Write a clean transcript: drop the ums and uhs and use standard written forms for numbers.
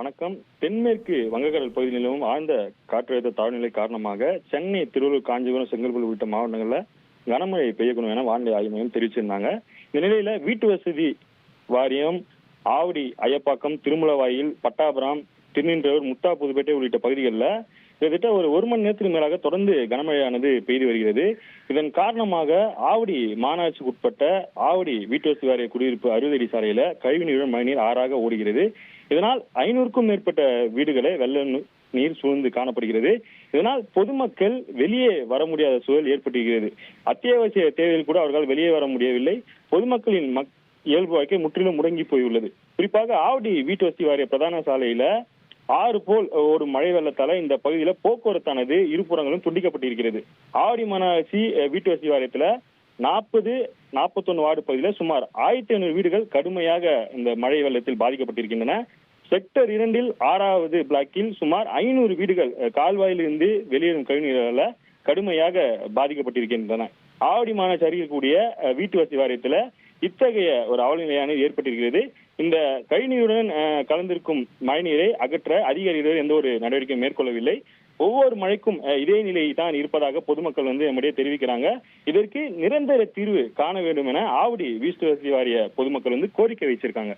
வணக்கம். தென்மேற்கு வங்கக்கடல் பகுதியில் நிலவும் ஆழ்ந்த காற்றழுத்த தாழ்வுநிலை காரணமாக சென்னை, திருவள்ளூர், காஞ்சிபுரம், செங்கல்பட்டு உள்ளிட்ட மாவட்டங்களில் கனமழை பெய்யக்கூடும் என வானிலை ஆய்வு மையம் தெரிவிச்சிருந்தாங்க. இந்த நிலையில வீட்டு வசதி வாரியம் ஆவடி, அயப்பாக்கம், திருமலவாயில், பட்டாபுரம், திருநின்றவூர், முத்தா, புதுப்பேட்டை உள்ளிட்ட பகுதிகளில் கிட்டத்தட்ட ஒரு மணி நேரத்துக்கு மேலாக தொடர்ந்து கனமழையானது பெய்து வருகிறது. இதன் காரணமாக ஆவடி மாநகராட்சிக்கு உட்பட்ட ஆவடி வீட்டு வசதி வாரிய குடியிருப்பு 60 அடி சாலையில கழிவுநீர் மழைநீர் ஆறாக ஓடுகிறது. இதனால் 500க்கும் மேற்பட்ட வீடுகளை வெள்ள நீர் சூழ்ந்து காணப்படுகிறது. இதனால் பொதுமக்கள் வெளியே வர முடியாத சூழல் ஏற்பட்டிருக்கிறது. அத்தியாவசிய தேவையில் கூட அவர்களால் வெளியே வர முடியவில்லை. பொதுமக்களின் இயல்பு வாழ்க்கை முற்றிலும் முடங்கி போயுள்ளது. குறிப்பாக ஆவடி வீட்டு வசதி வாரிய பிரதான சாலையில 6 போல் ஒரு மழை வெள்ளத்தால இந்த பகுதியில போக்குவரத்தானது இருபுறங்களும் துண்டிக்கப்பட்டிருக்கிறது. ஆவடி மாநகராட்சி வீட்டு வசதி வாரியத்துல 41 வார்டு பகுதியில சுமார் 1500 வீடுகள் கடுமையாக இந்த மழை வெள்ளத்தில் பாதிக்கப்பட்டிருக்கின்றன. செக்டர் 2 6வது பிளாக்கில் சுமார் 500 வீடுகள் கால்வாயிலிருந்து வெளியேறும் கழிவுநீரால கடுமையாக பாதிக்கப்பட்டிருக்கின்றன. ஆவடி மாநகராட்சி அறிவிக்கக்கூடிய வீட்டு வசதி வாரியத்துல இத்தகைய ஒரு அவலநிலையானது ஏற்பட்டிருக்கிறது. இந்த கழிவுநீருடன் கலந்திருக்கும் மழைநீரை அகற்ற அதிகாரிகள் எந்த ஒரு நடவடிக்கையும் மேற்கொள்ளவில்லை. ஒவ்வொரு மழைக்கும் இதே நிலை தான் இருப்பதாக பொதுமக்கள் நம்முடைய தெரிவிக்கிறாங்க. இதற்கு நிரந்தர தீர்வு காண வேண்டும் என ஆவடி வீட்டு வசதி வாரிய பொதுமக்கள் கோரிக்கை வச்சிருக்காங்க.